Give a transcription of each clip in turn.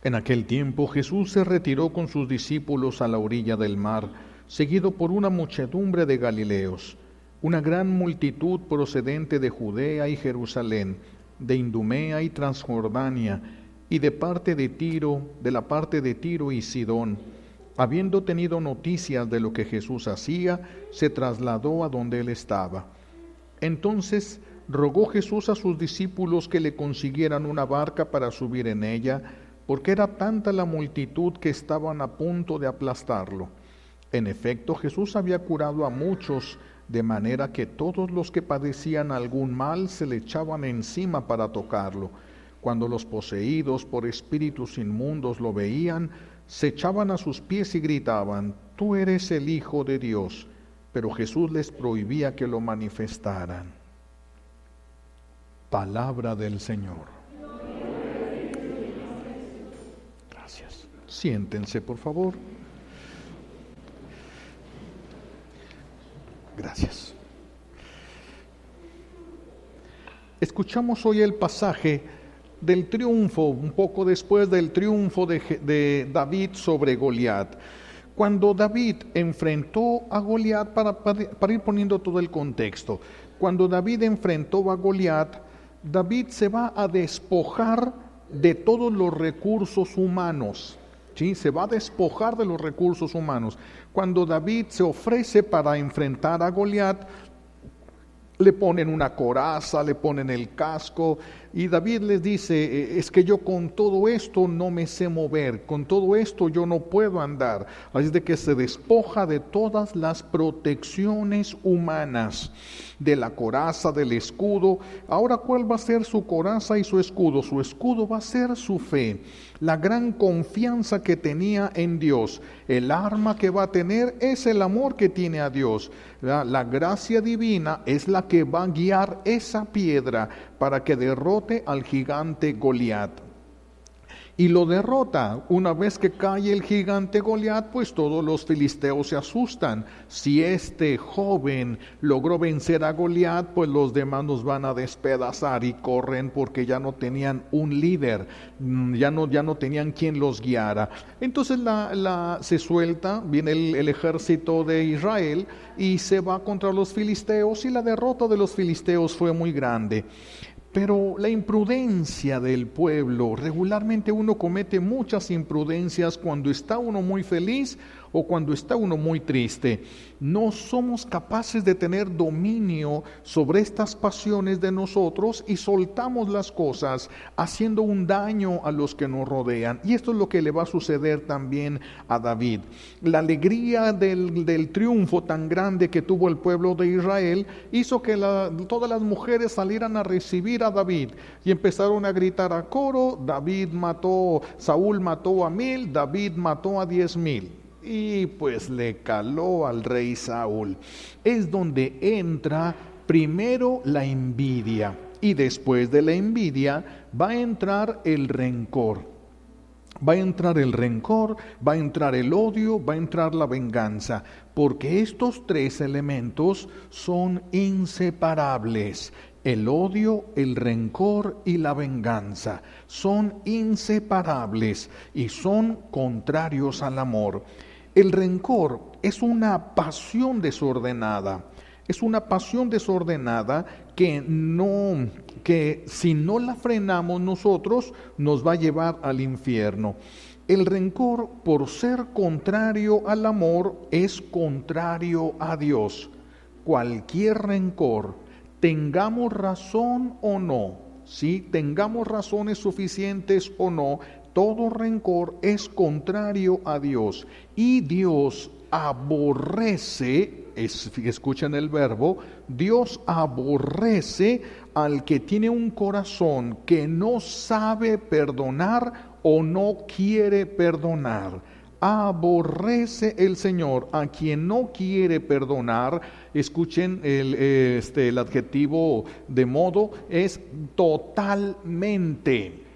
En aquel tiempo Jesús se retiró con sus discípulos a la orilla del mar, seguido por una muchedumbre de Galileos, una gran multitud procedente de Judea y Jerusalén, de Idumea y Transjordania, y de la parte de Tiro y Sidón. Habiendo tenido noticias de lo que Jesús hacía, se trasladó a donde él estaba. Entonces rogó Jesús a sus discípulos que le consiguieran una barca para subir en ella, porque era tanta la multitud que estaban a punto de aplastarlo. En efecto, Jesús había curado a muchos, de manera que todos los que padecían algún mal se le echaban encima para tocarlo. Cuando los poseídos por espíritus inmundos lo veían, se echaban a sus pies y gritaban: «Tú eres el Hijo de Dios». Pero Jesús les prohibía que lo manifestaran. Palabra del Señor. Gracias. Siéntense, por favor. Gracias. Escuchamos hoy el pasaje del triunfo, un poco después del triunfo de David sobre Goliat. Cuando David enfrentó a Goliat, para ir poniendo todo el contexto, cuando David enfrentó a Goliat, David se va a despojar de todos los recursos humanos. ¿Sí? Se va a despojar de los recursos humanos. Cuando David se ofrece para enfrentar a Goliat, le ponen una coraza, le ponen el casco, y David les dice: es que yo con todo esto no me sé mover, con todo esto yo no puedo andar. Así de que se despoja de todas las protecciones humanas, de la coraza, del escudo. Ahora, ¿cuál va a ser su coraza y su escudo? Su escudo va a ser su fe, la gran confianza que tenía en Dios. El arma que va a tener es el amor que tiene a Dios. La gracia divina es la que va a guiar esa piedra para que derrote al gigante Goliat. Y lo derrota. Una vez que cae el gigante Goliat, pues todos los filisteos se asustan. Si este joven logró vencer a Goliat, pues los demás nos van a despedazar, y corren porque ya no tenían un líder, ya no tenían quien los guiara. Entonces se suelta, viene el ejército de Israel y se va contra los filisteos, y la derrota de los filisteos fue muy grande. Pero la imprudencia del pueblo, regularmente uno comete muchas imprudencias cuando está uno muy feliz o cuando está uno muy triste. No somos capaces de tener dominio sobre estas pasiones de nosotros y soltamos las cosas haciendo un daño a los que nos rodean. Y esto es lo que le va a suceder también a David. La alegría del triunfo tan grande que tuvo el pueblo de Israel hizo que todas las mujeres salieran a recibir a David y empezaron a gritar a coro: Saúl mató a 1000, David mató a 10,000. Y pues le caló al rey Saúl. Es donde entra primero la envidia, y después de la envidia va a entrar el rencor. Va a entrar el rencor, va a entrar el odio, va a entrar la venganza, porque estos tres elementos son inseparables. El odio, el rencor y la venganza son inseparables y son contrarios al amor. El rencor es una pasión desordenada. Es una pasión desordenada que si no la frenamos nosotros, nos va a llevar al infierno. El rencor, por ser contrario al amor, es contrario a Dios. Cualquier rencor, tengamos razón o no, ¿sí? Tengamos razones suficientes o no, todo rencor es contrario a Dios. Y Dios aborrece, escuchen el verbo, Dios aborrece al que tiene un corazón que no sabe perdonar o no quiere perdonar. Aborrece el Señor a quien no quiere perdonar. Escuchen el adjetivo de modo, es totalmente.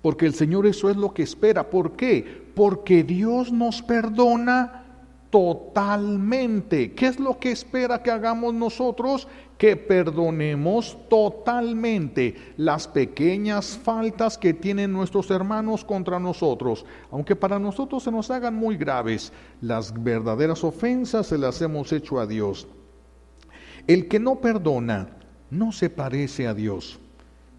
Porque el Señor eso es lo que espera. ¿Por qué? Porque Dios nos perdona totalmente. ¿Qué es lo que espera que hagamos nosotros? Que perdonemos totalmente las pequeñas faltas que tienen nuestros hermanos contra nosotros, aunque para nosotros se nos hagan muy graves. Las verdaderas ofensas se las hemos hecho a Dios. El que no perdona no se parece a Dios.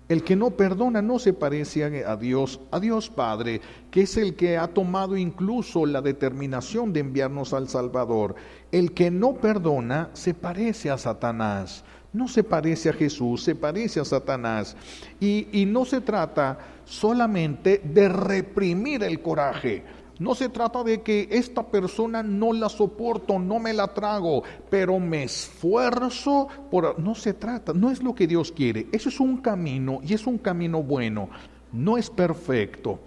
El que no perdona no se parece a Dios Padre, que es el que ha tomado incluso la determinación de enviarnos al Salvador. El que no perdona se parece a Satanás, no se parece a Jesús, se parece a Satanás. Y no se trata solamente de reprimir el coraje. No se trata de que esta persona no la soporto, no me la trago, pero me esfuerzo por... No se trata, no es lo que Dios quiere. Eso es un camino y es un camino bueno. No es perfecto,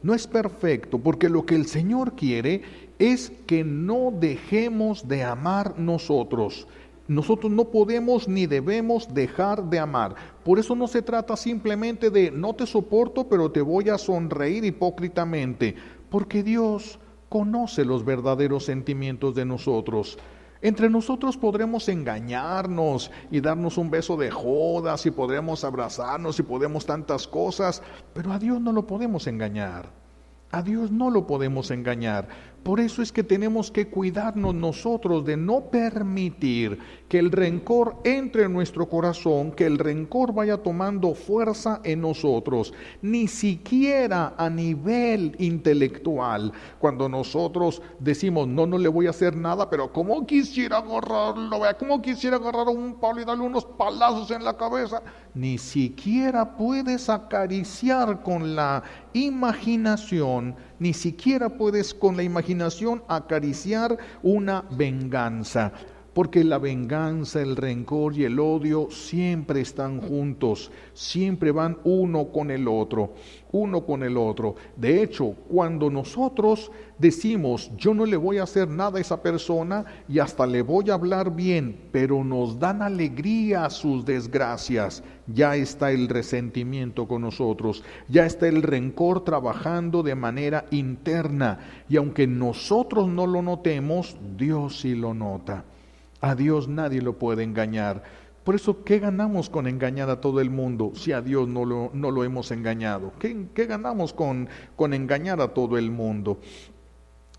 no es perfecto, porque lo que el Señor quiere es que no dejemos de amar nosotros. Nosotros no podemos ni debemos dejar de amar. Por eso no se trata simplemente de no te soporto, pero te voy a sonreír hipócritamente. Porque Dios conoce los verdaderos sentimientos de nosotros. Entre nosotros podremos engañarnos y darnos un beso de jodas y podremos abrazarnos y podemos tantas cosas, pero a Dios no lo podemos engañar. A Dios no lo podemos engañar. Por eso es que tenemos que cuidarnos nosotros de no permitir que el rencor entre en nuestro corazón, que el rencor vaya tomando fuerza en nosotros, ni siquiera a nivel intelectual. Cuando nosotros decimos, no le voy a hacer nada, pero ¿cómo quisiera agarrarlo? ¿Cómo quisiera agarrar un palo y darle unos palazos en la cabeza? Ni siquiera puedes acariciar con la imaginación, ni siquiera puedes con la imaginación acariciar una venganza, porque la venganza, el rencor y el odio siempre están juntos, siempre van uno con el otro. De hecho, cuando nosotros decimos, yo no le voy a hacer nada a esa persona y hasta le voy a hablar bien, pero nos dan alegría sus desgracias, ya está el resentimiento con nosotros, ya está el rencor trabajando de manera interna, y aunque nosotros no lo notemos, Dios sí lo nota. A Dios nadie lo puede engañar. Por eso, ¿qué ganamos con engañar a todo el mundo si a Dios no lo hemos engañado? ¿Qué ganamos con engañar a todo el mundo?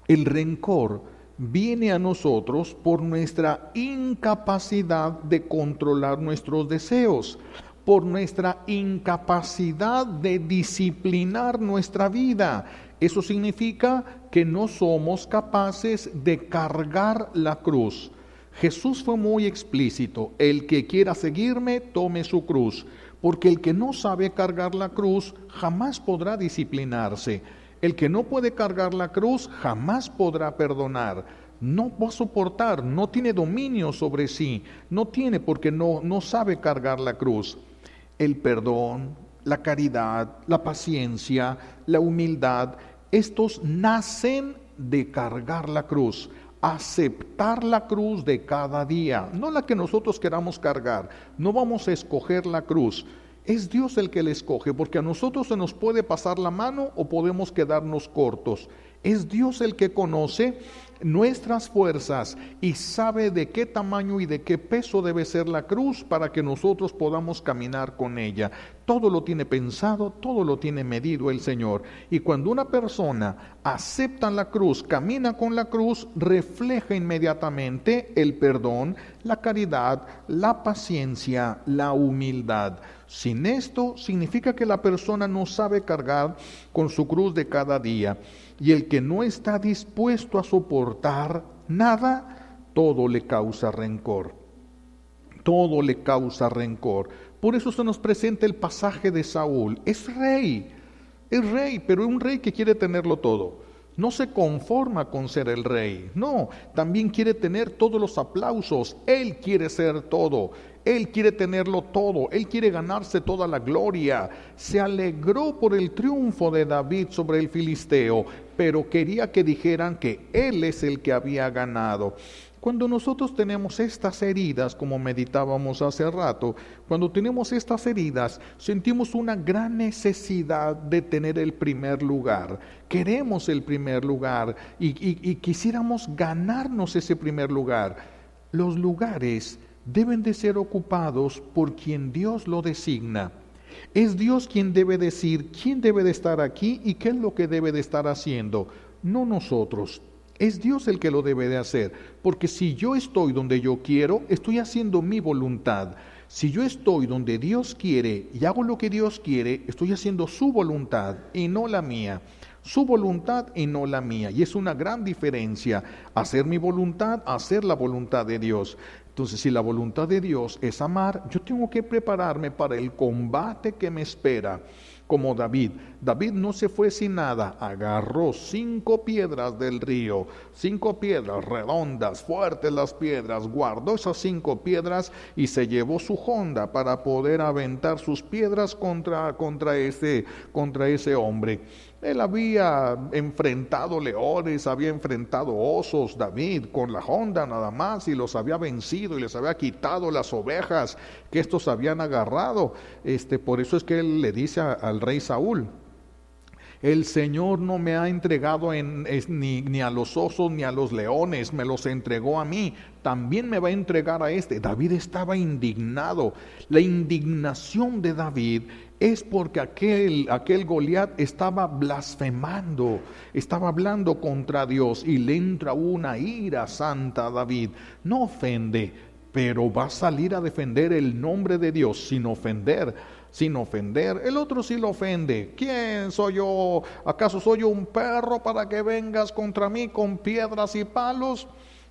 El rencor viene a nosotros por nuestra incapacidad de controlar nuestros deseos, por nuestra incapacidad de disciplinar nuestra vida. Eso significa que no somos capaces de cargar la cruz. Jesús fue muy explícito: el que quiera seguirme, tome su cruz, porque el que no sabe cargar la cruz jamás podrá disciplinarse. El que no puede cargar la cruz jamás podrá perdonar, no va a soportar, no tiene dominio sobre sí, no tiene porque no sabe cargar la cruz. El perdón, la caridad, la paciencia, la humildad, estos nacen de cargar la cruz. Aceptar la cruz de cada día, no la que nosotros queramos cargar. No vamos a escoger la cruz, es Dios el que la escoge, porque a nosotros se nos puede pasar la mano o podemos quedarnos cortos. Es Dios el que conoce nuestras fuerzas y sabe de qué tamaño y de qué peso debe ser la cruz para que nosotros podamos caminar con ella. Todo lo tiene pensado, todo lo tiene medido el Señor. Y cuando una persona acepta la cruz, camina con la cruz, refleja inmediatamente el perdón, la caridad, la paciencia, la humildad. Sin esto significa que la persona no sabe cargar con su cruz de cada día. Y el que no está dispuesto a soportar nada, todo le causa rencor. Todo le causa rencor. Por eso se nos presenta el pasaje de Saúl. Es rey, pero un rey que quiere tenerlo todo. No se conforma con ser el rey, no, también quiere tener todos los aplausos. Él quiere ser todo, él quiere tenerlo todo, él quiere ganarse toda la gloria. Se alegró por el triunfo de David sobre el filisteo, pero quería que dijeran que él es el que había ganado. Cuando nosotros tenemos estas heridas, como meditábamos hace rato, cuando tenemos estas heridas, sentimos una gran necesidad de tener el primer lugar. Queremos el primer lugar y quisiéramos ganarnos ese primer lugar. Los lugares deben de ser ocupados por quien Dios lo designa. Es Dios quien debe decir quién debe de estar aquí y qué es lo que debe de estar haciendo, no nosotros. Es Dios el que lo debe de hacer, porque si yo estoy donde yo quiero, estoy haciendo mi voluntad. Si yo estoy donde Dios quiere y hago lo que Dios quiere, estoy haciendo su voluntad y no la mía. Su voluntad y no la mía. Y es una gran diferencia hacer mi voluntad, hacer la voluntad de Dios. Entonces, si la voluntad de Dios es amar, yo tengo que prepararme para el combate que me espera. Como David. David no se fue sin nada, agarró 5 piedras del río, 5 piedras redondas, fuertes las piedras, guardó esas 5 piedras y se llevó su honda para poder aventar sus piedras contra ese hombre. Él había enfrentado leones, había enfrentado osos, David, con la honda nada más, y los había vencido y les había quitado las ovejas que estos habían agarrado. Por eso es que él le dice al rey Saúl: el Señor no me ha entregado ni a los osos ni a los leones, me los entregó a mí, también me va a entregar a este. David estaba indignado. La indignación de David es porque aquel Goliat estaba blasfemando, estaba hablando contra Dios y le entra una ira santa a David. No ofende, pero va a salir a defender el nombre de Dios sin ofender. El otro sí lo ofende. ¿Quién soy yo? ¿Acaso soy un perro para que vengas contra mí con piedras y palos?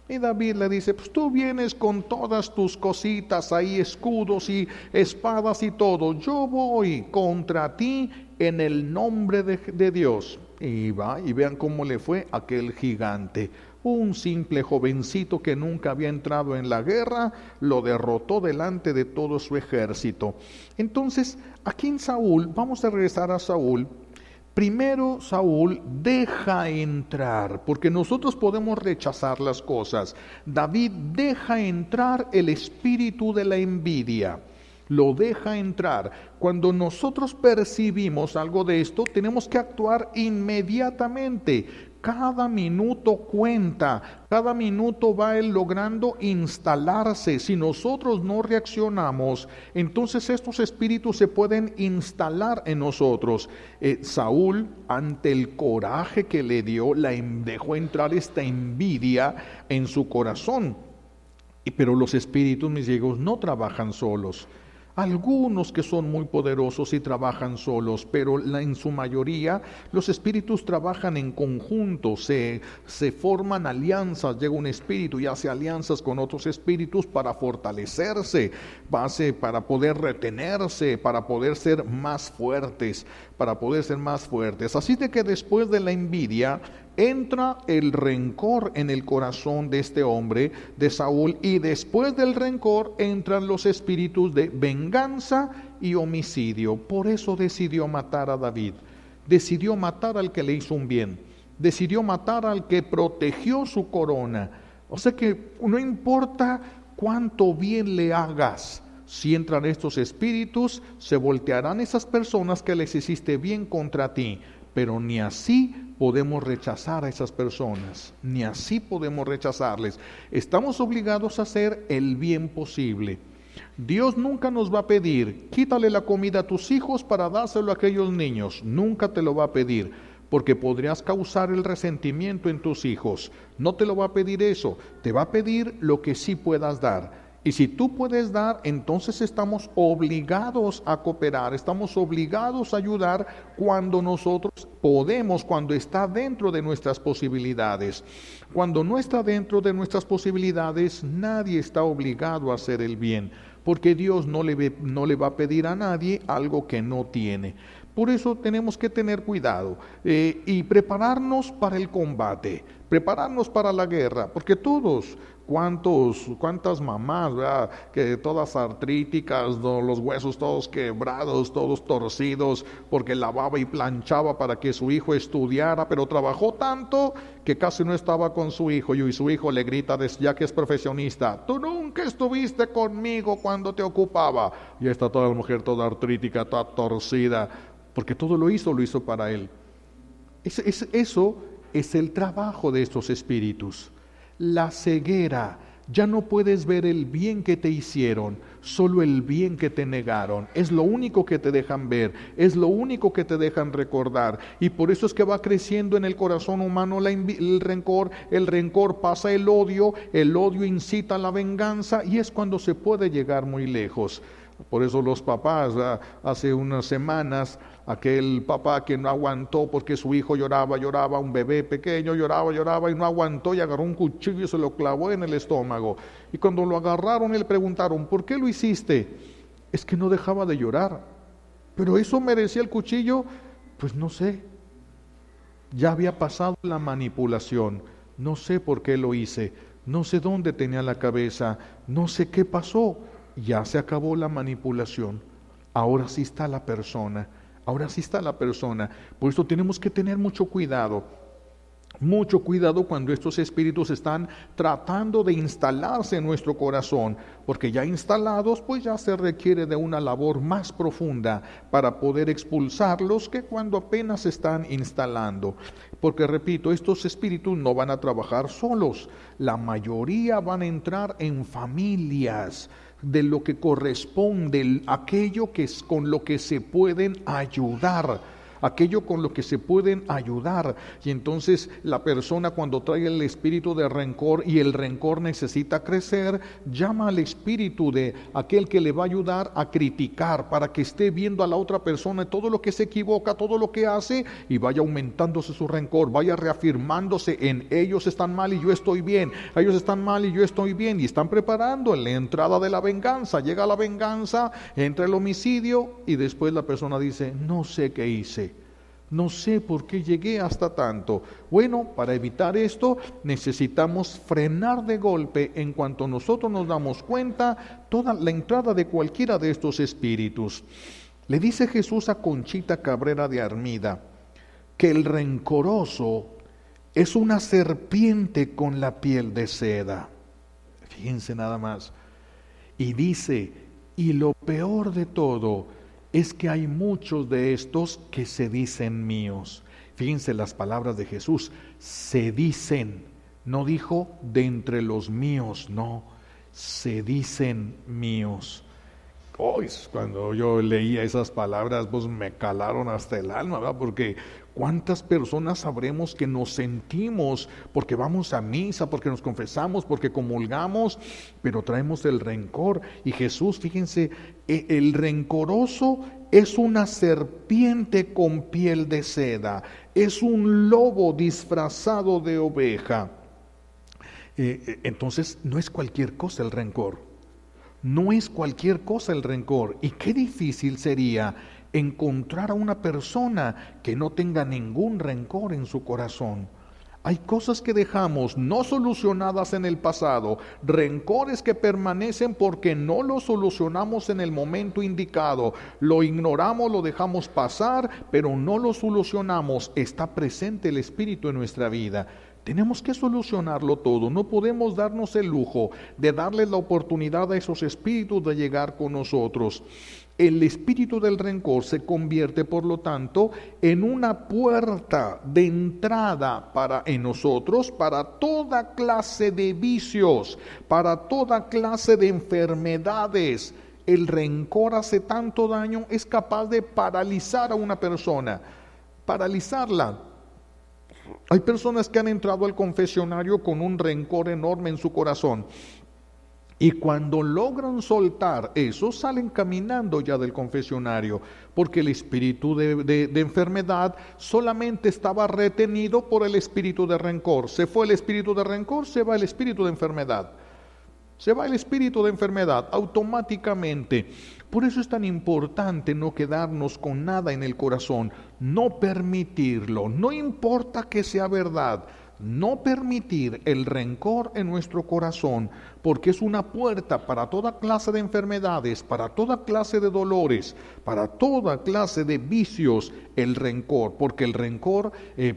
Y David le dice: pues tú vienes con todas tus cositas ahí, escudos y espadas y todo. Yo voy contra ti en el nombre de Dios. Y va, y vean cómo le fue a aquel gigante. Un simple jovencito que nunca había entrado en la guerra, lo derrotó delante de todo su ejército. Entonces, aquí en Saúl, vamos a regresar a Saúl. Primero Saúl deja entrar, porque nosotros podemos rechazar las cosas. David deja entrar el espíritu de la envidia. Lo deja entrar. Cuando nosotros percibimos algo de esto, tenemos que actuar inmediatamente. Cada minuto cuenta, cada minuto va él logrando instalarse. Si nosotros no reaccionamos, entonces estos espíritus se pueden instalar en nosotros. Saúl, ante el coraje que le dio, dejó entrar esta envidia en su corazón. Pero los espíritus, mis hijos, no trabajan solos. Algunos que son muy poderosos y trabajan solos, pero en su mayoría los espíritus trabajan en conjunto, se forman alianzas. Llega un espíritu y hace alianzas con otros espíritus para fortalecerse, para poder retenerse, para poder ser más fuertes, Así de que después de la envidia entra el rencor en el corazón de este hombre, de Saúl, y después del rencor entran los espíritus de venganza y homicidio. Por eso decidió matar a David, decidió matar al que le hizo un bien, decidió matar al que protegió su corona. O sea que no importa cuánto bien le hagas, si entran estos espíritus, se voltearán esas personas que les hiciste bien contra ti. Pero ni así podemos rechazar a esas personas, ni así podemos rechazarles. Estamos obligados a hacer el bien posible. Dios nunca nos va a pedir: quítale la comida a tus hijos para dárselo a aquellos niños. Nunca te lo va a pedir, porque podrías causar el resentimiento en tus hijos. No te lo va a pedir eso, te va a pedir lo que sí puedas dar. Y si tú puedes dar, entonces estamos obligados a cooperar, estamos obligados a ayudar cuando nosotros podemos, cuando está dentro de nuestras posibilidades. Cuando no está dentro de nuestras posibilidades, nadie está obligado a hacer el bien, porque Dios no le va a pedir a nadie algo que no tiene. Por eso tenemos que tener cuidado y prepararnos para el combate. prepararnos para la guerra, porque todos, cuántas mamás, ¿verdad? Que todas artríticas, ¿no? Los huesos todos quebrados, todos torcidos, porque lavaba y planchaba para que su hijo estudiara, pero trabajó tanto que casi no estaba con su hijo, y su hijo le grita, ya que es profesionista, tú nunca estuviste conmigo cuando te ocupaba, y está toda la mujer toda artrítica, toda torcida, porque todo lo hizo para él. Eso es el trabajo de estos espíritus. La ceguera, ya no puedes ver el bien que te hicieron, solo el bien que te negaron. Es lo único que te dejan ver, es lo único que te dejan recordar. Y por eso es que va creciendo en el corazón humano el rencor pasa el odio incita a la venganza, y es cuando se puede llegar muy lejos. Por eso los papás, hace unas semanas, aquel papá que no aguantó porque su hijo lloraba, un bebé pequeño lloraba y no aguantó y agarró un cuchillo y se lo clavó en el estómago. Y cuando lo agarraron y le preguntaron, ¿por qué lo hiciste? Es que no dejaba de llorar. ¿Pero eso merecía el cuchillo? Pues no sé. Ya había pasado la manipulación. No sé por qué lo hice. No sé dónde tenía la cabeza. No sé qué pasó. Ya se acabó la manipulación. Ahora sí está la persona. Por eso tenemos que tener mucho cuidado cuando estos espíritus están tratando de instalarse en nuestro corazón, porque ya instalados, pues ya se requiere de una labor más profunda para poder expulsarlos que cuando apenas se están instalando. Porque repito, estos espíritus no van a trabajar solos, la mayoría van a entrar en familias, de lo que corresponde, aquello que es con lo que se pueden ayudar. Y entonces la persona, cuando trae el espíritu de rencor y el rencor necesita crecer, llama al espíritu de aquel que le va a ayudar a criticar, para que esté viendo a la otra persona todo lo que se equivoca, todo lo que hace, y vaya aumentándose su rencor, vaya reafirmándose en ellos están mal y yo estoy bien, ellos están mal y yo estoy bien, y están preparando la entrada de la venganza. Llega la venganza, entra el homicidio, y después la persona dice, no sé qué hice, no sé por qué llegué hasta tanto. Bueno, para evitar esto necesitamos frenar de golpe en cuanto nosotros nos damos cuenta toda la entrada de cualquiera de estos espíritus. Le dice Jesús a Conchita Cabrera de Armida que el rencoroso es una serpiente con la piel de seda. Fíjense nada más. Y dice, y lo peor de todo es que hay muchos de estos que se dicen míos. Fíjense las palabras de Jesús, se dicen, no dijo de entre los míos, no, se dicen míos. Hoy, cuando yo leía esas palabras, pues me calaron hasta el alma, ¿verdad? Porque ¿cuántas personas sabremos que nos sentimos porque vamos a misa, porque nos confesamos, porque comulgamos, pero traemos el rencor? Y Jesús, fíjense, el rencoroso es una serpiente con piel de seda, es un lobo disfrazado de oveja. Entonces, no es cualquier cosa el rencor. No es cualquier cosa el rencor. Y qué difícil sería encontrar a una persona que no tenga ningún rencor en su corazón. Hay cosas que dejamos no solucionadas en el pasado, rencores que permanecen porque no los solucionamos en el momento indicado. Lo ignoramos, lo dejamos pasar, pero no lo solucionamos. Está presente el espíritu en nuestra vida. Tenemos que solucionarlo todo, no podemos darnos el lujo de darle la oportunidad a esos espíritus de llegar con nosotros. El espíritu del rencor se convierte, por lo tanto, en una puerta de entrada en nosotros para toda clase de vicios, para toda clase de enfermedades. El rencor hace tanto daño, es capaz de paralizar a una persona, paralizarla. Hay personas que han entrado al confesionario con un rencor enorme en su corazón, y cuando logran soltar eso, salen caminando ya del confesionario, porque el espíritu de enfermedad solamente estaba retenido por el espíritu de rencor. Se fue el espíritu de rencor, se va el espíritu de enfermedad. Se va el espíritu de enfermedad automáticamente. Por eso es tan importante no quedarnos con nada en el corazón, no permitirlo, no importa que sea verdad. no permitir el rencor en nuestro corazón, porque es una puerta para toda clase de enfermedades, para toda clase de dolores, para toda clase de vicios, el rencor, porque el rencor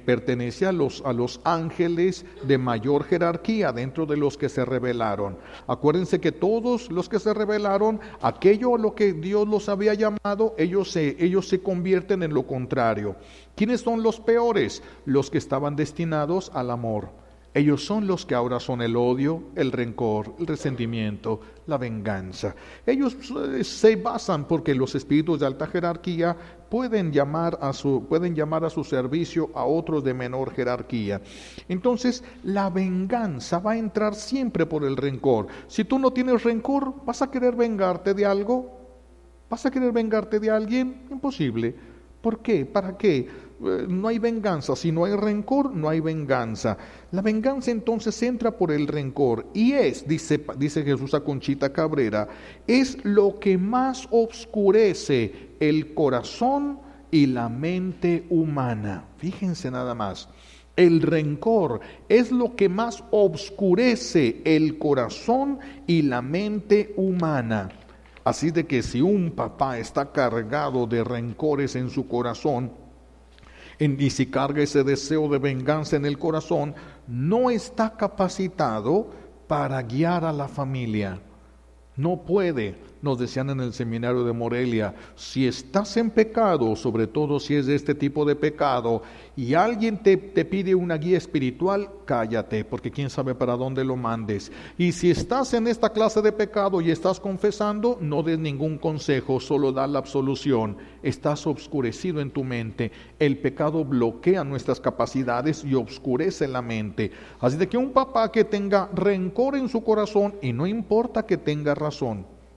pertenece a los ángeles de mayor jerarquía dentro de los que se rebelaron. Acuérdense que todos los que se rebelaron, aquello a lo que Dios los había llamado, ellos se convierten en lo contrario. ¿Quiénes son los peores? Los que estaban destinados al amor. Ellos son los que ahora son el odio, el rencor, el resentimiento, la venganza. Ellos se basan porque los espíritus de alta jerarquía pueden llamar a su servicio a otros de menor jerarquía. Entonces, la venganza va a entrar siempre por el rencor. Si tú no tienes rencor, ¿vas a querer vengarte de algo? ¿Vas a querer vengarte de alguien? Imposible. ¿Por qué? ¿Para qué? No hay venganza. Si no hay rencor, no hay venganza. La venganza entonces entra por el rencor y dice Jesús a Conchita Cabrera, es lo que más oscurece el corazón y la mente humana. Fíjense nada más. El rencor es lo que más oscurece el corazón y la mente humana. Así de que si un papá está cargado de rencores en su corazón, y si carga ese deseo de venganza en el corazón, no está capacitado para guiar a la familia. No puede, nos decían en el seminario de Morelia, si estás en pecado, sobre todo si es de este tipo de pecado, y alguien te pide una guía espiritual, cállate, porque quién sabe para dónde lo mandes. Y si estás en esta clase de pecado y estás confesando, no des ningún consejo, solo da la absolución. Estás obscurecido en tu mente. El pecado bloquea nuestras capacidades y obscurece la mente. Así de que un papá que tenga rencor en su corazón, y no importa que tenga razón,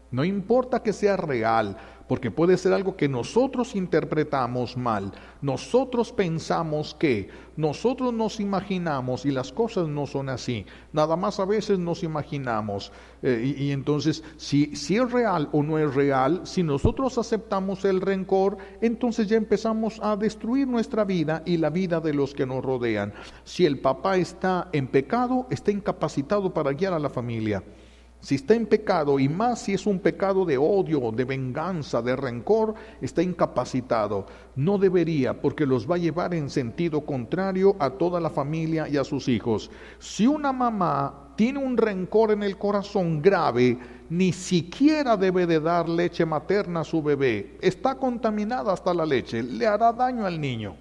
no importa que sea real, porque puede ser algo que nosotros interpretamos mal, nosotros pensamos que, nosotros nos imaginamos y las cosas no son así, nada más a veces nos imaginamos. Y entonces, si es real o no es real, si nosotros aceptamos el rencor, entonces ya empezamos a destruir nuestra vida y la vida de los que nos rodean. Si el papá está en pecado, está incapacitado para guiar a la familia. Si está en pecado, y más si es un pecado de odio, de venganza, de rencor, está incapacitado. No debería, porque los va a llevar en sentido contrario a toda la familia y a sus hijos. Si una mamá tiene un rencor en el corazón grave, ni siquiera debe de dar leche materna a su bebé. Está contaminada hasta la leche, le hará daño al niño.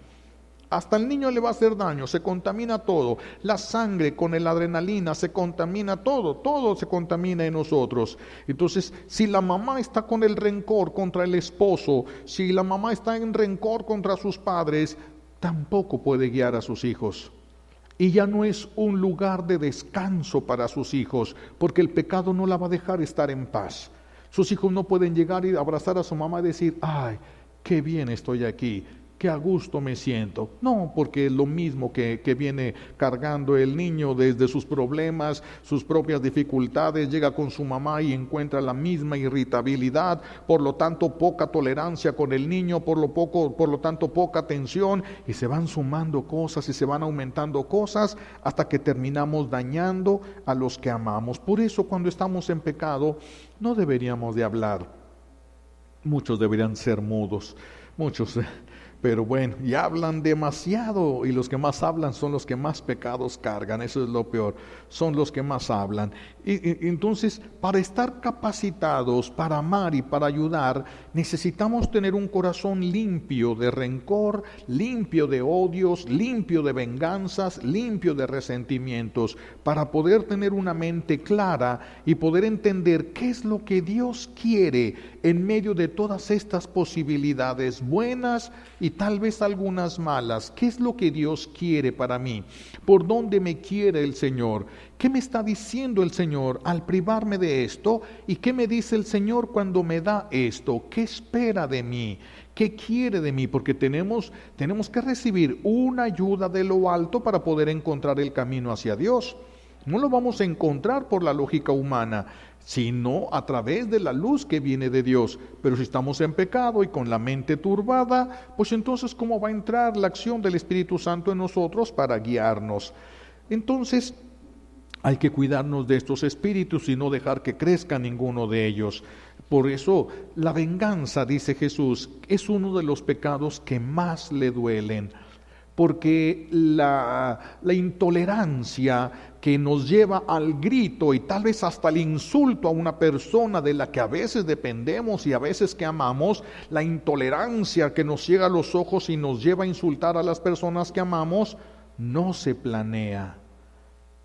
Hasta el niño le va a hacer daño, se contamina todo. La sangre con el adrenalina se contamina todo se contamina en nosotros. Entonces, si la mamá está con el rencor contra el esposo, si la mamá está en rencor contra sus padres, tampoco puede guiar a sus hijos. Y ya no es un lugar de descanso para sus hijos, porque el pecado no la va a dejar estar en paz. Sus hijos no pueden llegar y abrazar a su mamá y decir, ay, qué bien estoy aquí, qué a gusto me siento. No, porque es lo mismo que viene cargando el niño desde sus problemas, sus propias dificultades, llega con su mamá y encuentra la misma irritabilidad, por lo tanto poca tolerancia con el niño, por lo tanto poca atención, y se van sumando cosas y se van aumentando cosas hasta que terminamos dañando a los que amamos. Por eso cuando estamos en pecado no deberíamos de hablar. Muchos deberían ser mudos, muchos. Pero bueno, y hablan demasiado, y los que más hablan son los que más pecados cargan, eso es lo peor, son los que más hablan. Y entonces, para estar capacitados, para amar y para ayudar, necesitamos tener un corazón limpio de rencor, limpio de odios, limpio de venganzas, limpio de resentimientos, para poder tener una mente clara y poder entender qué es lo que Dios quiere en medio de todas estas posibilidades buenas y tal vez algunas malas. ¿Qué es lo que Dios quiere para mí? ¿Por dónde me quiere el Señor? ¿Qué me está diciendo el Señor al privarme de esto? ¿Y qué me dice el Señor cuando me da esto? ¿Qué espera de mí? ¿Qué quiere de mí? Porque tenemos que recibir una ayuda de lo alto para poder encontrar el camino hacia Dios. No lo vamos a encontrar por la lógica humana, sino a través de la luz que viene de Dios. Pero si estamos en pecado y con la mente turbada, pues entonces ¿cómo va a entrar la acción del Espíritu Santo en nosotros para guiarnos? Entonces, hay que cuidarnos de estos espíritus y no dejar que crezca ninguno de ellos. Por eso, la venganza, dice Jesús, es uno de los pecados que más le duelen. Porque la intolerancia que nos lleva al grito y tal vez hasta el insulto a una persona de la que a veces dependemos y a veces que amamos, la intolerancia que nos ciega los ojos y nos lleva a insultar a las personas que amamos, no se planea.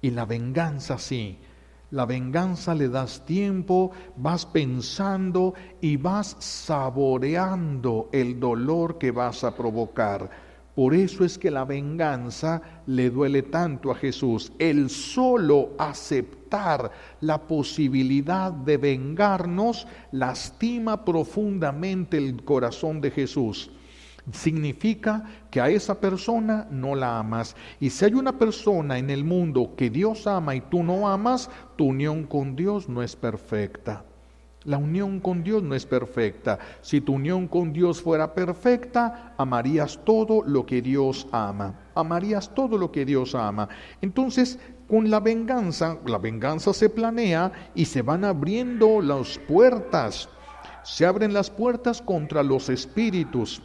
Y la venganza sí. La venganza le das tiempo, vas pensando y vas saboreando el dolor que vas a provocar. Por eso es que la venganza le duele tanto a Jesús. El solo aceptar la posibilidad de vengarnos lastima profundamente el corazón de Jesús. Significa que a esa persona no la amas. Y si hay una persona en el mundo que Dios ama y tú no amas, tu unión con Dios no es perfecta. La unión con Dios no es perfecta. Si tu unión con Dios fuera perfecta, amarías todo lo que Dios ama. Amarías todo lo que Dios ama. Entonces, con la venganza se planea y se van abriendo las puertas. Se abren las puertas contra los espíritus.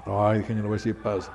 Ay, déjenme ver si pasa.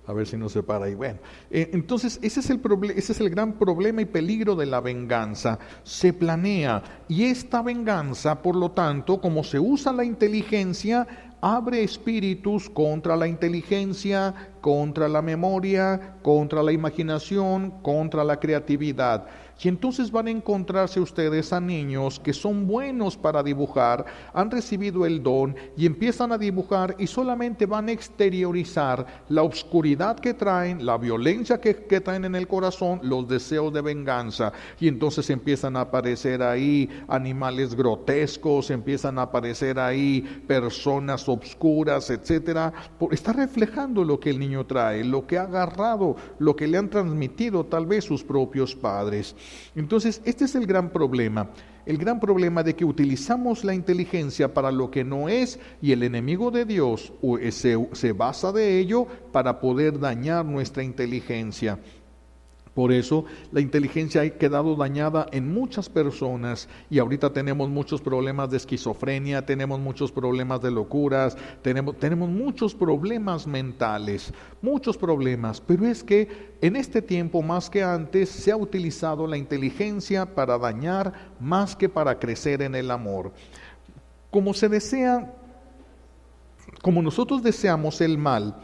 A ver si no se para ahí. Bueno, entonces ese es el gran problema y peligro de la venganza. Se planea y esta venganza, por lo tanto, como se usa la inteligencia, abre espíritus contra la inteligencia, contra la memoria, contra la imaginación, contra la creatividad. Y entonces van a encontrarse ustedes a niños que son buenos para dibujar, han recibido el don y empiezan a dibujar y solamente van a exteriorizar la oscuridad que traen, la violencia que traen en el corazón, los deseos de venganza. Y entonces empiezan a aparecer ahí animales grotescos, empiezan a aparecer ahí personas obscuras, etcétera. Está reflejando lo que el niño trae, lo que ha agarrado, lo que le han transmitido tal vez sus propios padres. Entonces, este es el gran problema de que utilizamos la inteligencia para lo que no es y el enemigo de Dios se basa de ello para poder dañar nuestra inteligencia. Por eso la inteligencia ha quedado dañada en muchas personas y ahorita tenemos muchos problemas de esquizofrenia, tenemos muchos problemas de locuras, tenemos muchos problemas mentales, muchos problemas, pero es que en este tiempo más que antes se ha utilizado la inteligencia para dañar más que para crecer en el amor. Como nosotros deseamos el mal,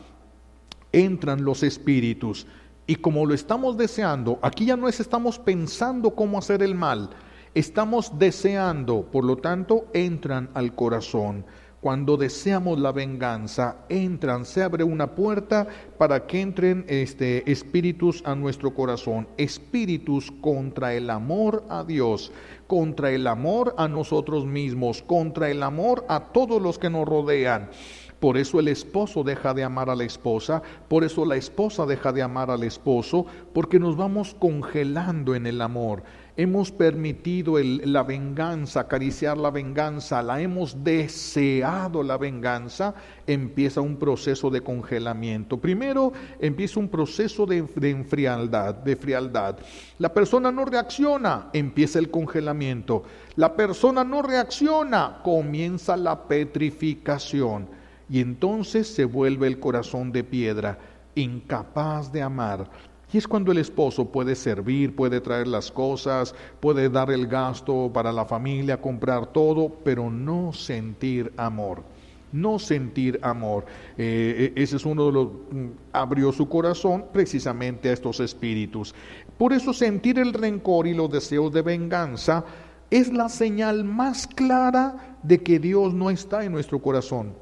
entran los espíritus. Y como lo estamos deseando, aquí ya no estamos pensando cómo hacer el mal, estamos deseando, por lo tanto entran al corazón. Cuando deseamos la venganza, se abre una puerta para que entren espíritus a nuestro corazón, espíritus contra el amor a Dios, contra el amor a nosotros mismos, contra el amor a todos los que nos rodean. Por eso el esposo deja de amar a la esposa, por eso la esposa deja de amar al esposo, porque nos vamos congelando en el amor. Hemos permitido la venganza, acariciar la venganza, la hemos deseado la venganza, empieza un proceso de congelamiento. Primero empieza un proceso de frialdad. La persona no reacciona, empieza el congelamiento. La persona no reacciona, comienza la petrificación. Y entonces se vuelve el corazón de piedra, incapaz de amar. Y es cuando el esposo puede servir, puede traer las cosas, puede dar el gasto para la familia, comprar todo, pero no sentir amor. No sentir amor. Ese es uno de los abrió su corazón precisamente a estos espíritus. Por eso sentir el rencor y los deseos de venganza es la señal más clara de que Dios no está en nuestro corazón.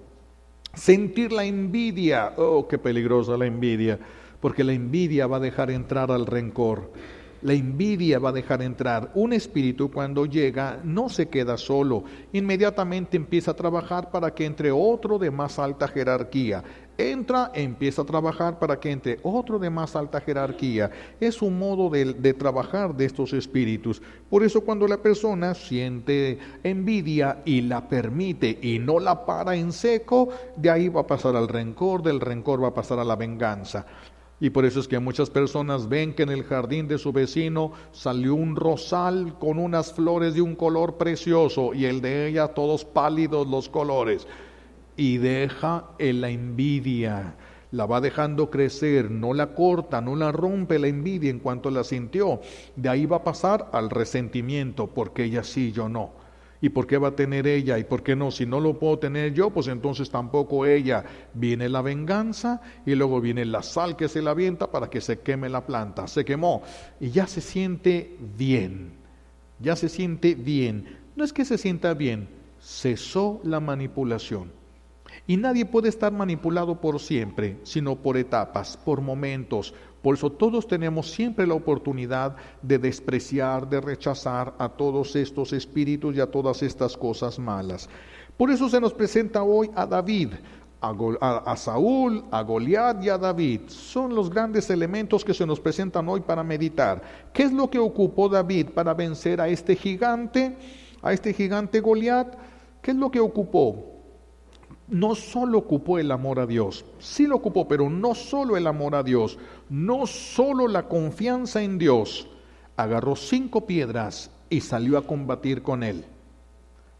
Sentir la envidia, oh, qué peligrosa la envidia, porque la envidia va a dejar entrar al rencor. La envidia va a dejar entrar. Un espíritu cuando llega no se queda solo, inmediatamente empieza a trabajar para que entre otro de más alta jerarquía. entra, empieza a trabajar para que entre otro de más alta jerarquía. Es un modo de trabajar de estos espíritus. Por eso cuando la persona siente envidia y la permite y no la para en seco, de ahí va a pasar al rencor, del rencor va a pasar a la venganza. Y por eso es que muchas personas ven que en el jardín de su vecino salió un rosal con unas flores de un color precioso y el de ella todos pálidos los colores. Y deja en la envidia, la va dejando crecer, no la corta, no la rompe la envidia en cuanto la sintió. De ahí va a pasar al resentimiento, porque ella sí, yo no. ¿Y por qué va a tener ella? ¿Y por qué no? Si no lo puedo tener yo, pues entonces tampoco ella. Viene la venganza y luego viene la sal que se le avienta para que se queme la planta. Se quemó y ya se siente bien. Ya se siente bien. No es que se sienta bien, cesó la manipulación. Y nadie puede estar manipulado por siempre, sino por etapas, por momentos. Por eso todos tenemos siempre la oportunidad de despreciar, de rechazar a todos estos espíritus y a todas estas cosas malas. Por eso se nos presenta hoy a David, a Saúl, a Goliat y a David. Son los grandes elementos que se nos presentan hoy para meditar. ¿Qué es lo que ocupó David para vencer a este gigante Goliat? ¿Qué es lo que ocupó? No solo ocupó el amor a Dios, sí lo ocupó, pero no solo el amor a Dios, no solo la confianza en Dios. Agarró 5 piedras y salió a combatir con él.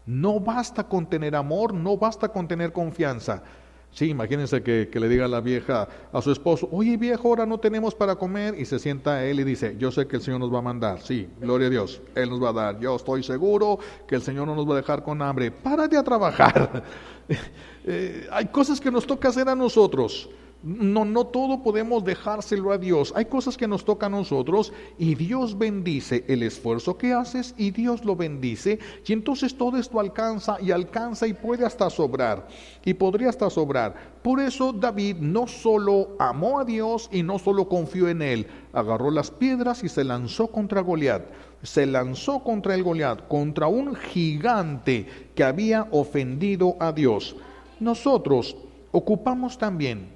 No basta con tener amor, no basta con tener confianza. Sí, imagínense que le diga a la vieja a su esposo, oye viejo, ahora no tenemos para comer, y se sienta él y dice, yo sé que el Señor nos va a mandar, sí, gloria a Dios, Él nos va a dar, yo estoy seguro que el Señor no nos va a dejar con hambre, párate a trabajar. Hay cosas que nos toca hacer a nosotros. No todo podemos dejárselo a Dios. Hay cosas que nos toca a nosotros y Dios bendice el esfuerzo que haces y Dios lo bendice. Y entonces todo esto alcanza y puede hasta sobrar. Y podría hasta sobrar. Por eso David no solo amó a Dios y no solo confió en Él. Agarró las piedras y se lanzó contra Goliat. Se lanzó contra el Goliat, contra un gigante que había ofendido a Dios. Nosotros ocupamos también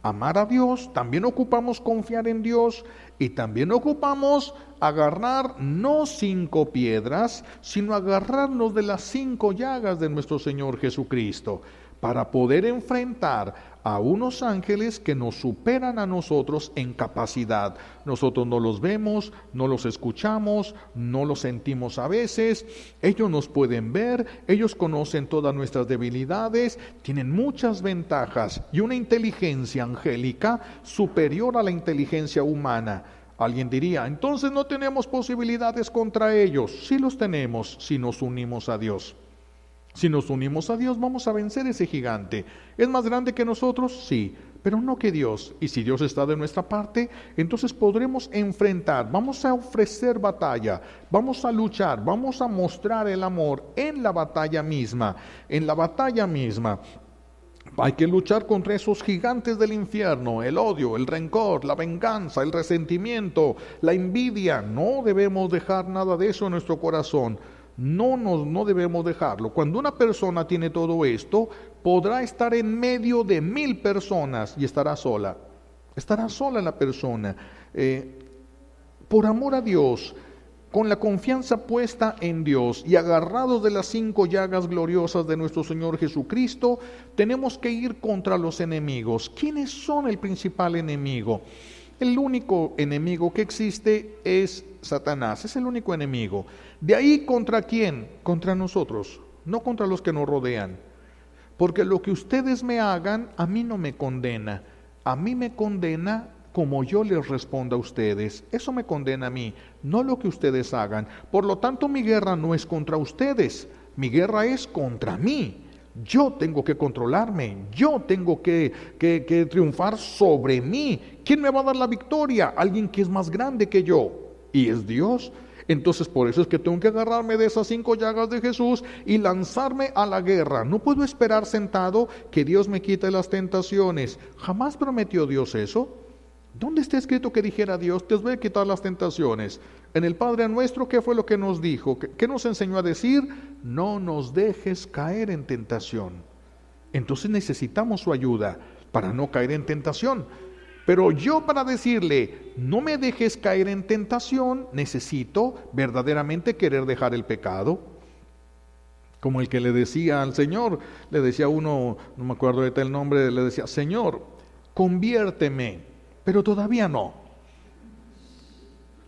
amar a Dios, también ocupamos confiar en Dios y también ocupamos agarrar no 5 piedras, sino agarrarnos de las 5 llagas de nuestro Señor Jesucristo para poder enfrentar a unos ángeles que nos superan a nosotros en capacidad. Nosotros no los vemos, no los escuchamos, no los sentimos a veces. Ellos nos pueden ver, ellos conocen todas nuestras debilidades, tienen muchas ventajas y una inteligencia angélica superior a la inteligencia humana. Alguien diría, entonces no tenemos posibilidades contra ellos. Sí los tenemos si nos unimos a Dios. Si nos unimos a Dios, vamos a vencer ese gigante. ¿Es más grande que nosotros? Sí, pero no que Dios. Y si Dios está de nuestra parte, entonces podremos enfrentar, vamos a ofrecer batalla, vamos a luchar, vamos a mostrar el amor en la batalla misma. En la batalla misma. Hay que luchar contra esos gigantes del infierno, el odio, el rencor, la venganza, el resentimiento, la envidia. No debemos dejar nada de eso en nuestro corazón. No debemos dejarlo. Cuando una persona tiene todo esto, podrá estar en medio de 1000 personas y estará sola. Estará sola la persona. Por amor a Dios, con la confianza puesta en Dios y agarrados de las 5 llagas gloriosas de nuestro Señor Jesucristo, tenemos que ir contra los enemigos. ¿Quiénes son el principal enemigo? El único enemigo que existe es Satanás, es el único enemigo. De ahí, ¿contra quién? Contra nosotros, no contra los que nos rodean. Porque lo que ustedes me hagan, a mí no me condena. A mí me condena como yo les responda a ustedes. Eso me condena a mí, no lo que ustedes hagan. Por lo tanto, mi guerra no es contra ustedes, mi guerra es contra mí. Yo tengo que controlarme, yo tengo que triunfar sobre mí. ¿Quién me va a dar la victoria? Alguien que es más grande que yo, y es Dios. Entonces por eso es que tengo que agarrarme de esas 5 llagas de Jesús y lanzarme a la guerra. No puedo esperar sentado que Dios me quite las tentaciones. Jamás prometió Dios eso. ¿Dónde está escrito que dijera Dios, te voy a quitar las tentaciones? En el Padre Nuestro, ¿qué fue lo que nos dijo? ¿Qué nos enseñó a decir? No nos dejes caer en tentación. Entonces necesitamos su ayuda para no caer en tentación. Pero yo, para decirle, no me dejes caer en tentación, necesito verdaderamente querer dejar el pecado. Como el que le decía al Señor, le decía uno, no me acuerdo ahorita el nombre, le decía: Señor, conviérteme, pero todavía no.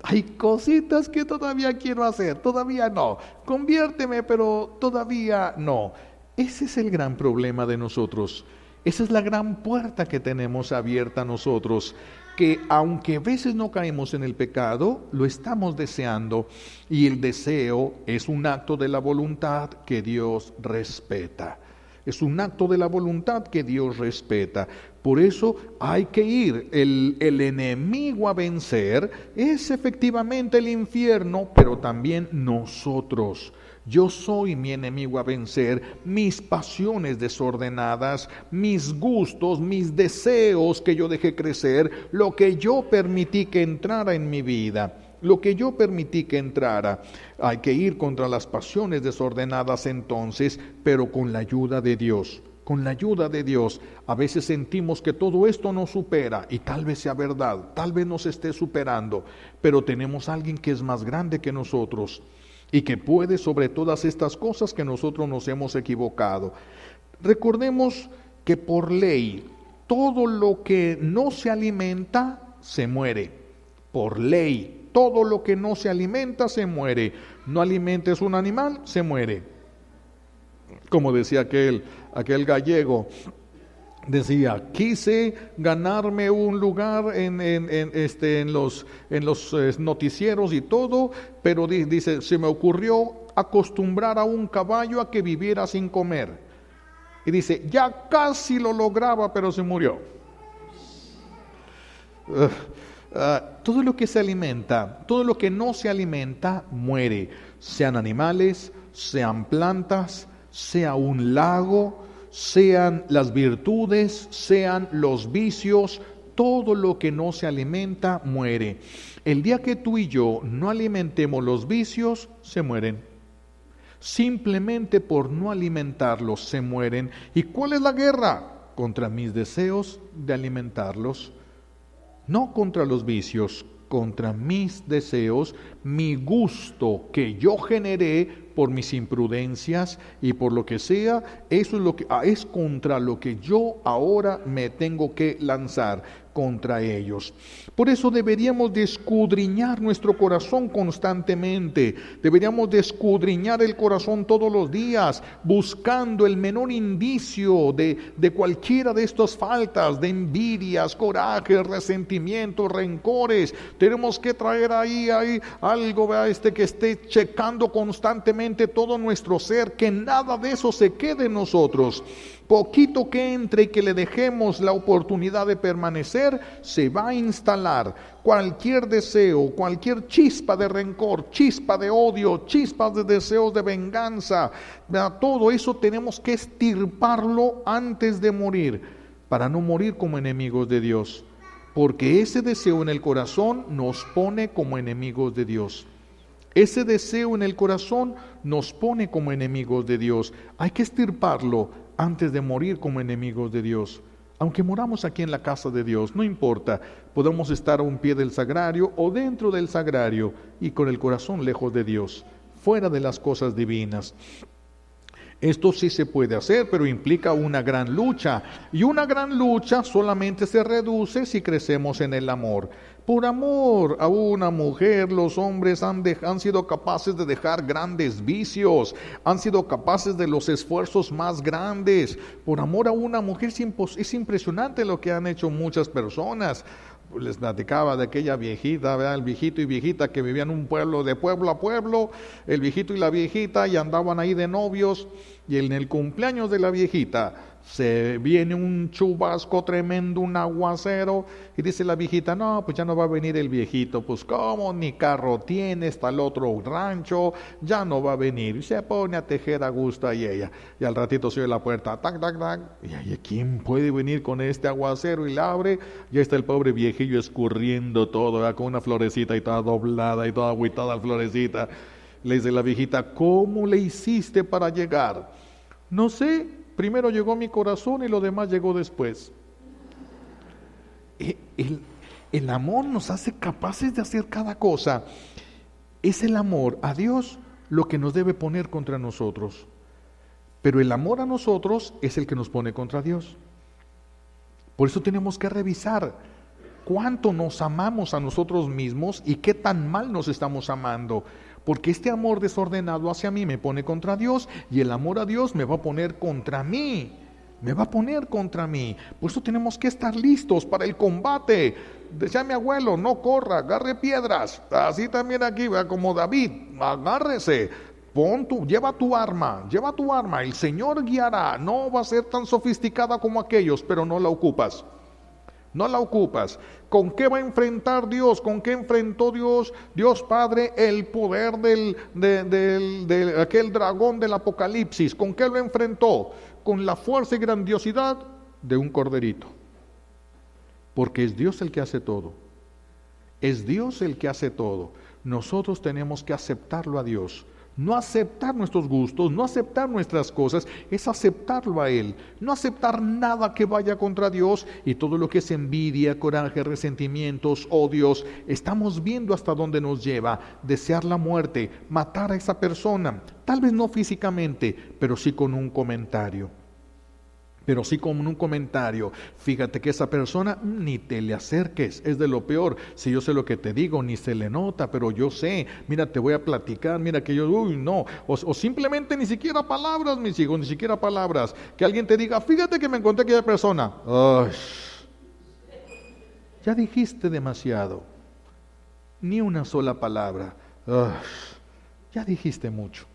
Hay cositas que todavía quiero hacer, todavía no. Conviérteme, pero todavía no. Ese es el gran problema de nosotros. Esa es la gran puerta que tenemos abierta nosotros, que aunque a veces no caemos en el pecado, lo estamos deseando, y el deseo es un acto de la voluntad que Dios respeta. Es un acto de la voluntad que Dios respeta. Por eso hay que ir. El enemigo a vencer es efectivamente el infierno, pero también nosotros. Yo soy mi enemigo a vencer, mis pasiones desordenadas, mis gustos, mis deseos que yo dejé crecer, lo que yo permití que entrara en mi vida, lo que yo permití que entrara. Hay que ir contra las pasiones desordenadas entonces, pero con la ayuda de Dios. Con la ayuda de Dios. A veces sentimos que todo esto nos supera, y tal vez sea verdad, tal vez nos esté superando, pero tenemos a alguien que es más grande que nosotros y que puede sobre todas estas cosas que nosotros nos hemos equivocado. Recordemos que por ley todo lo que no se alimenta se muere. Por ley todo lo que no se alimenta se muere. No alimentes un animal, se muere. Como decía aquel gallego, decía: quise ganarme un lugar en los noticieros y todo, pero dice, se me ocurrió acostumbrar a un caballo a que viviera sin comer. Y dice, ya casi lo lograba, pero se murió. Todo lo que se alimenta, todo lo que no se alimenta, muere. Sean animales, sean plantas, sea un lago, sean las virtudes, sean los vicios, todo lo que no se alimenta muere. El día que tú y yo no alimentemos los vicios, se mueren. Simplemente por no alimentarlos se mueren. ¿Y cuál es la guerra? Contra mis deseos de alimentarlos. No contra los vicios, contra mis deseos, mi gusto que yo generé por mis imprudencias y por lo que sea. Eso es contra lo que yo ahora me tengo que lanzar, contra ellos. Por eso deberíamos de escudriñar nuestro corazón constantemente. Deberíamos de escudriñar el corazón todos los días, buscando el menor indicio de cualquiera de estas faltas, de envidias, corajes, resentimientos, rencores. Tenemos que traer ahí algo que esté checando constantemente todo nuestro ser, que nada de eso se quede en nosotros. Poquito que entre y que le dejemos la oportunidad de permanecer, se va a instalar cualquier deseo, cualquier chispa de rencor, chispa de odio, chispas de deseos de venganza. Todo eso tenemos que extirparlo antes de morir, para no morir como enemigos de Dios, porque ese deseo en el corazón nos pone como enemigos de Dios. Ese deseo en el corazón nos pone como enemigos de Dios. Hay que extirparlo antes de morir como enemigos de Dios. Aunque moramos aquí en la casa de Dios, no importa, podemos estar a un pie del sagrario o dentro del sagrario y con el corazón lejos de Dios, fuera de las cosas divinas. Esto sí se puede hacer, pero implica una gran lucha, y una gran lucha solamente se reduce si crecemos en el amor. Por amor a una mujer, los hombres han sido capaces de dejar grandes vicios, han sido capaces de los esfuerzos más grandes. Por amor a una mujer es impresionante lo que han hecho muchas personas. Les platicaba de aquella viejita, ¿verdad? El viejito y viejita que vivían en un pueblo, de pueblo a pueblo, el viejito y la viejita, y andaban ahí de novios, y en el cumpleaños de la viejita se viene un chubasco tremendo, un aguacero, y dice la viejita, no, pues ya no va a venir el viejito. Pues cómo, ni carro tiene, está el otro rancho, ya no va a venir. Y se pone a tejer a gusto ahí ella, y al ratito se oye la puerta, tac, tac, tac, y ahí, ¿quién puede venir con este aguacero? Y la abre, ya está el pobre viejillo escurriendo todo, ¿verdad? Con una florecita y toda doblada y toda agüitada la florecita. Le dice la viejita, ¿cómo le hiciste para llegar? No sé, primero llegó mi corazón y lo demás llegó después. El amor nos hace capaces de hacer cada cosa. Es el amor a Dios lo que nos debe poner contra nosotros. Pero el amor a nosotros es el que nos pone contra Dios. Por eso tenemos que revisar cuánto nos amamos a nosotros mismos y qué tan mal nos estamos amando. Porque este amor desordenado hacia mí me pone contra Dios y el amor a Dios me va a poner contra mí. Me va a poner contra mí. Por eso tenemos que estar listos para el combate. Decía mi abuelo, no corra, agarre piedras. Así también aquí, ¿verdad? Como David, agárrese. Lleva tu arma, el Señor guiará, no va a ser tan sofisticada como aquellos, pero no la ocupas. No la ocupas. ¿Con qué va a enfrentar Dios? ¿Con qué enfrentó Dios Padre el poder de aquel dragón del Apocalipsis? ¿Con qué lo enfrentó? Con la fuerza y grandiosidad de un corderito. Porque es Dios el que hace todo. Es Dios el que hace todo. Nosotros tenemos que aceptarlo a Dios. No aceptar nuestros gustos, no aceptar nuestras cosas, es aceptarlo a Él. No aceptar nada que vaya contra Dios y todo lo que es envidia, coraje, resentimientos, odios. Estamos viendo hasta dónde nos lleva. Desear la muerte, matar a esa persona. Tal vez no físicamente, pero sí con un comentario. Fíjate que esa persona ni te le acerques, es de lo peor. Si yo sé lo que te digo, ni se le nota, pero yo sé, mira, te voy a platicar, mira que yo, no, o simplemente ni siquiera palabras, mis hijos, ni siquiera palabras. Que alguien te diga, fíjate que me encontré aquella persona. Ya dijiste demasiado, ni una sola palabra. Ya dijiste mucho.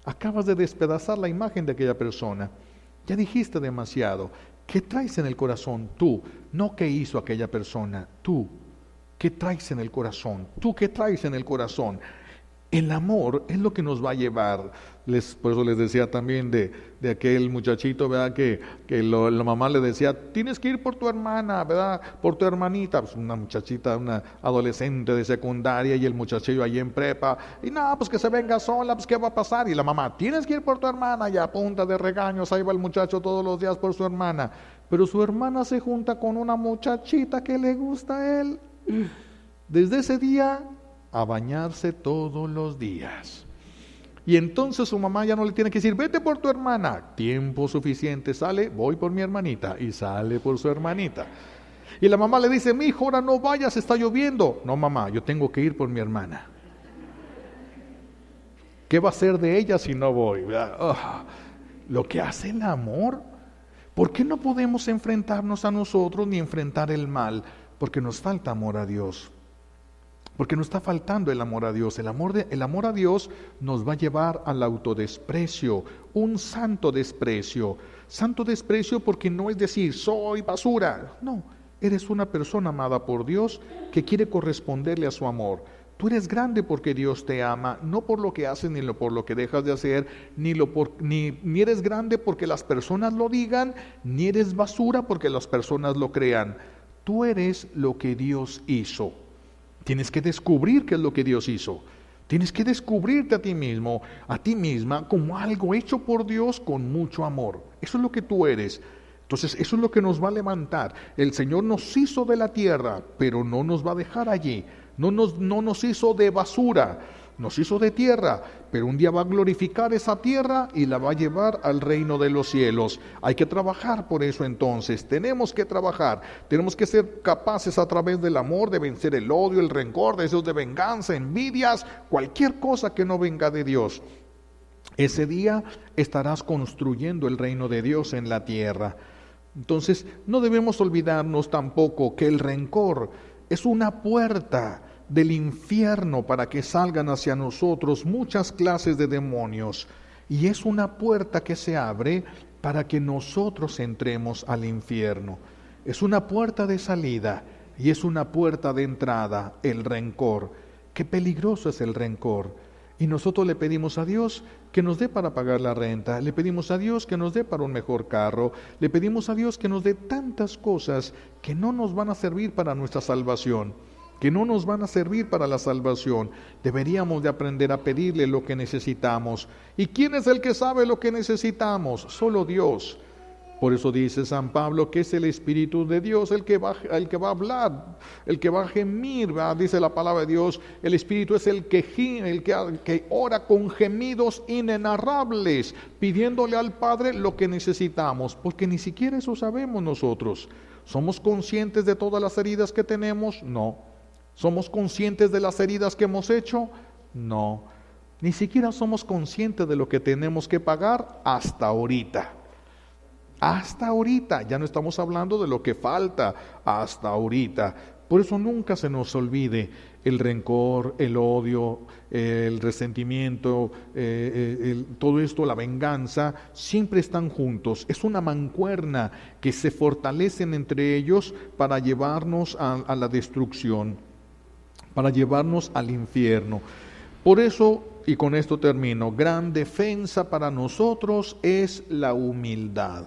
Acabas de despedazar la imagen de aquella persona. Ya dijiste demasiado. ¿Qué traes en el corazón tú? No qué hizo aquella persona, tú. ¿Qué traes en el corazón? ¿Tú qué traes en el corazón? El amor es lo que nos va a llevar. Por eso les decía también de aquel muchachito, ¿verdad? Que la mamá le decía, tienes que ir por tu hermana, ¿verdad? Por tu hermanita. Pues una muchachita, una adolescente de secundaria y el muchachillo allí en prepa. Y no, pues que se venga sola, pues ¿qué va a pasar? Y la mamá, tienes que ir por tu hermana. Y a punta de regaños, ahí va el muchacho todos los días por su hermana. Pero su hermana se junta con una muchachita que le gusta a él. Desde ese día a bañarse todos los días. Y entonces su mamá ya no le tiene que decir, vete por tu hermana. Tiempo suficiente, sale, voy por mi hermanita. Y sale por su hermanita. Y la mamá le dice, mi hijo, ahora no vayas, está lloviendo. No, mamá, yo tengo que ir por mi hermana. ¿Qué va a ser de ella si no voy? Lo que hace el amor. ¿Por qué no podemos enfrentarnos a nosotros ni enfrentar el mal? Porque nos falta amor a Dios. Porque nos está faltando el amor a Dios. El amor a Dios nos va a llevar al autodesprecio, un santo desprecio. Santo desprecio porque no es decir, soy basura. No, eres una persona amada por Dios que quiere corresponderle a su amor. Tú eres grande porque Dios te ama, no por lo que haces ni por lo que dejas de hacer, ni eres grande porque las personas lo digan, ni eres basura porque las personas lo crean. Tú eres lo que Dios hizo. Tienes que descubrir qué es lo que Dios hizo. Tienes que descubrirte a ti mismo, a ti misma, como algo hecho por Dios con mucho amor. Eso es lo que tú eres. Entonces, eso es lo que nos va a levantar. El Señor nos hizo de la tierra, pero no nos va a dejar allí. No nos hizo de basura, nos hizo de tierra, pero un día va a glorificar esa tierra y la va a llevar al reino de los cielos. Hay que trabajar por eso entonces, tenemos que trabajar, tenemos que ser capaces a través del amor de vencer el odio, el rencor, deseos de venganza, envidias, cualquier cosa que no venga de Dios. Ese día estarás construyendo el reino de Dios en la tierra. Entonces, no debemos olvidarnos tampoco que el rencor es una puerta del infierno para que salgan hacia nosotros muchas clases de demonios. Y es una puerta que se abre para que nosotros entremos al infierno. Es una puerta de salida y es una puerta de entrada, el rencor. Qué peligroso es el rencor. Y nosotros le pedimos a Dios que nos dé para pagar la renta, le pedimos a Dios que nos dé para un mejor carro, le pedimos a Dios que nos dé tantas cosas que no nos van a servir para nuestra salvación. que no nos van a servir para la salvación. Deberíamos de aprender a pedirle lo que necesitamos. ¿Y quién es el que sabe lo que necesitamos? Solo Dios. Por eso dice San Pablo que es el Espíritu de Dios el que va a hablar, el que va a gemir, ¿verdad? Dice la palabra de Dios, el Espíritu es el que gime, el que ora con gemidos inenarrables, pidiéndole al Padre lo que necesitamos, porque ni siquiera eso sabemos nosotros. ¿Somos conscientes de todas las heridas que tenemos? No. ¿Somos conscientes de las heridas que hemos hecho? No. Ni siquiera somos conscientes de lo que tenemos que pagar hasta ahorita. Hasta ahorita, ya no estamos hablando de lo que falta, hasta ahorita. Por eso nunca se nos olvide el rencor, el odio, el resentimiento, todo esto, la venganza, siempre están juntos. Es una mancuerna que se fortalecen entre ellos para llevarnos a la destrucción, para llevarnos al infierno. Por eso, y con esto termino, gran defensa para nosotros es la humildad.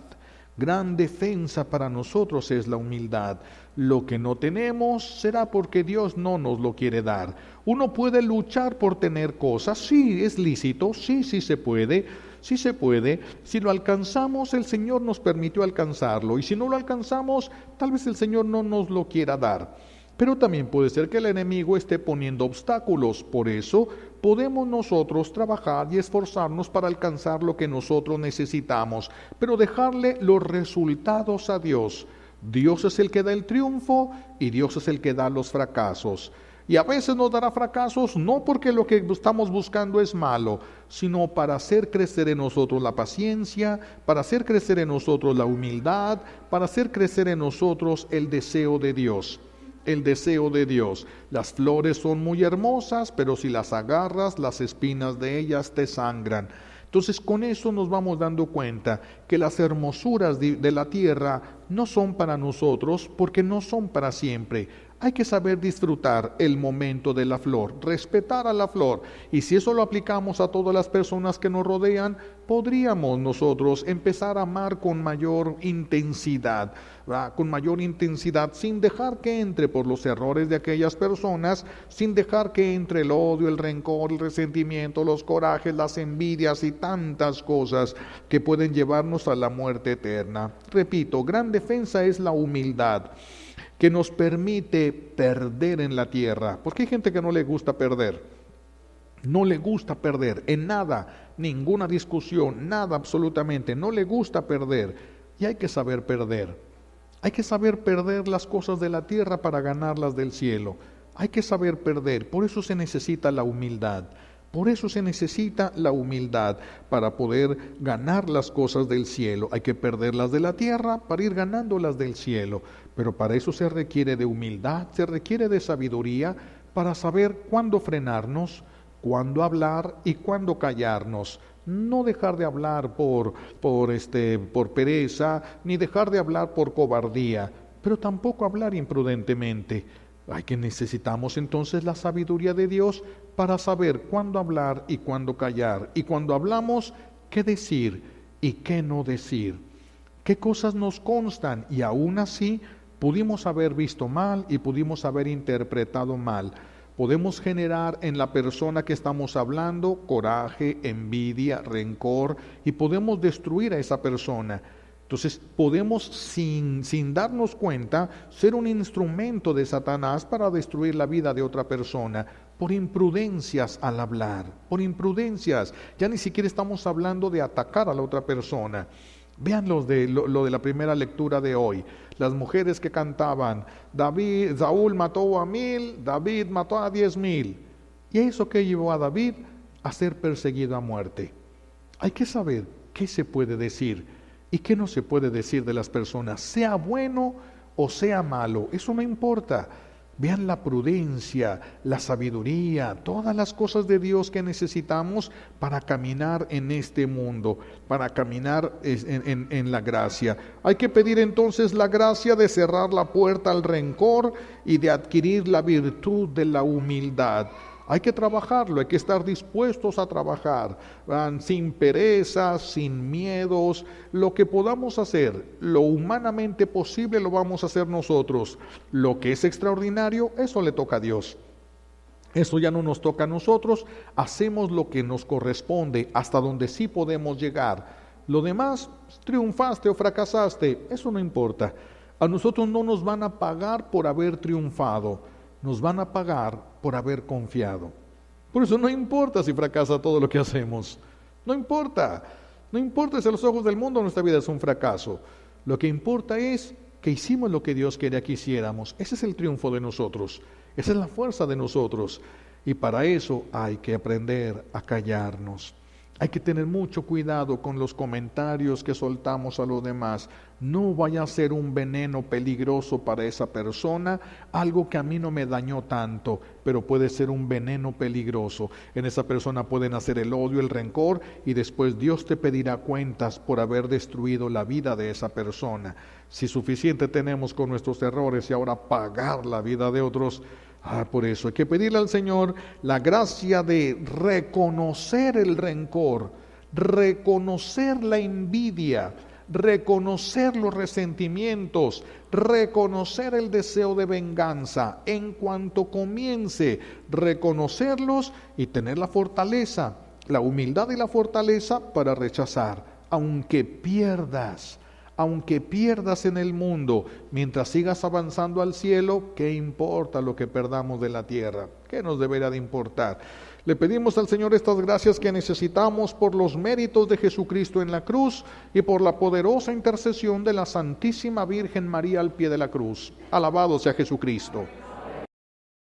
Gran defensa para nosotros es la humildad. Lo que no tenemos será porque Dios no nos lo quiere dar. Uno puede luchar por tener cosas, sí, es lícito, sí se puede. Sí se puede. Si lo alcanzamos, el Señor nos permitió alcanzarlo. Y si no lo alcanzamos, tal vez el Señor no nos lo quiera dar. Pero también puede ser que el enemigo esté poniendo obstáculos. Por eso podemos nosotros trabajar y esforzarnos para alcanzar lo que nosotros necesitamos, pero dejarle los resultados a Dios. Dios es el que da el triunfo y Dios es el que da los fracasos. Y a veces nos dará fracasos no porque lo que estamos buscando es malo, sino para hacer crecer en nosotros la paciencia, para hacer crecer en nosotros la humildad, para hacer crecer en nosotros el deseo de Dios. El deseo de Dios. Las flores son muy hermosas, pero si las agarras, las espinas de ellas te sangran. Entonces con eso nos vamos dando cuenta que las hermosuras de la tierra no son para nosotros porque no son para siempre. Hay que saber disfrutar el momento de la flor, respetar a la flor. Y si eso lo aplicamos a todas las personas que nos rodean, podríamos nosotros empezar a amar con mayor intensidad, ¿verdad? Con mayor intensidad, sin dejar que entre por los errores de aquellas personas, sin dejar que entre el odio, el rencor, el resentimiento, los corajes, las envidias y tantas cosas que pueden llevarnos a la muerte eterna. Repito, gran defensa es la humildad, que nos permite perder en la tierra, porque hay gente que no le gusta perder, no le gusta perder en nada, ninguna discusión, nada absolutamente, no le gusta perder, y hay que saber perder, hay que saber perder las cosas de la tierra para ganarlas del cielo, hay que saber perder, por eso se necesita la humildad. Por eso se necesita la humildad para poder ganar las cosas del cielo. Hay que perderlas de la tierra para ir ganándolas del cielo. Pero para eso se requiere de humildad, se requiere de sabiduría para saber cuándo frenarnos, cuándo hablar y cuándo callarnos. No dejar de hablar por pereza, ni dejar de hablar por cobardía, pero tampoco hablar imprudentemente. Necesitamos entonces la sabiduría de Dios para saber cuándo hablar y cuándo callar. Y cuando hablamos, qué decir y qué no decir. Qué cosas nos constan y aún así pudimos haber visto mal y pudimos haber interpretado mal. Podemos generar en la persona que estamos hablando coraje, envidia, rencor y podemos destruir a esa persona. Entonces podemos sin darnos cuenta ser un instrumento de Satanás para destruir la vida de otra persona por imprudencias al hablar, por imprudencias. Ya ni siquiera estamos hablando de atacar a la otra persona. Vean lo de la primera lectura de hoy. Las mujeres que cantaban, Saúl mató a 1000, David mató a 10,000. ¿Y eso qué llevó a David? A ser perseguido a muerte. Hay que saber qué se puede decir y qué no se puede decir de las personas, sea bueno o sea malo, eso no importa. Vean la prudencia, la sabiduría, todas las cosas de Dios que necesitamos para caminar en este mundo, para caminar en la gracia. Hay que pedir entonces la gracia de cerrar la puerta al rencor y de adquirir la virtud de la humildad. Hay que trabajarlo, hay que estar dispuestos a trabajar, sin perezas, sin miedos. Lo que podamos hacer, lo humanamente posible lo vamos a hacer nosotros. Lo que es extraordinario, eso le toca a Dios. Eso ya no nos toca a nosotros, hacemos lo que nos corresponde, hasta donde sí podemos llegar. Lo demás, triunfaste o fracasaste, eso no importa. A nosotros no nos van a pagar por haber triunfado, nos van a pagar por haber confiado. Por eso no importa si fracasa todo lo que hacemos, no importa si a los ojos del mundo nuestra vida es un fracaso. Lo que importa es que hicimos lo que Dios quería que hiciéramos. Ese es el triunfo de nosotros, esa es la fuerza de nosotros. Y para eso hay que aprender a callarnos. Hay que tener mucho cuidado con los comentarios que soltamos a los demás. No vaya a ser un veneno peligroso para esa persona, algo que a mí no me dañó tanto, pero puede ser un veneno peligroso. En esa persona puede nacer el odio, el rencor, y después Dios te pedirá cuentas por haber destruido la vida de esa persona. Si suficiente tenemos con nuestros errores y ahora pagar la vida de otros, por eso hay que pedirle al Señor la gracia de reconocer el rencor, reconocer la envidia, reconocer los resentimientos, reconocer el deseo de venganza. En cuanto comience, reconocerlos y tener la fortaleza, la humildad y la fortaleza para rechazar, aunque pierdas en el mundo, mientras sigas avanzando al cielo, ¿qué importa lo que perdamos de la tierra? ¿Qué nos deberá de importar? Le pedimos al Señor estas gracias que necesitamos por los méritos de Jesucristo en la cruz y por la poderosa intercesión de la Santísima Virgen María al pie de la cruz. Alabado sea Jesucristo.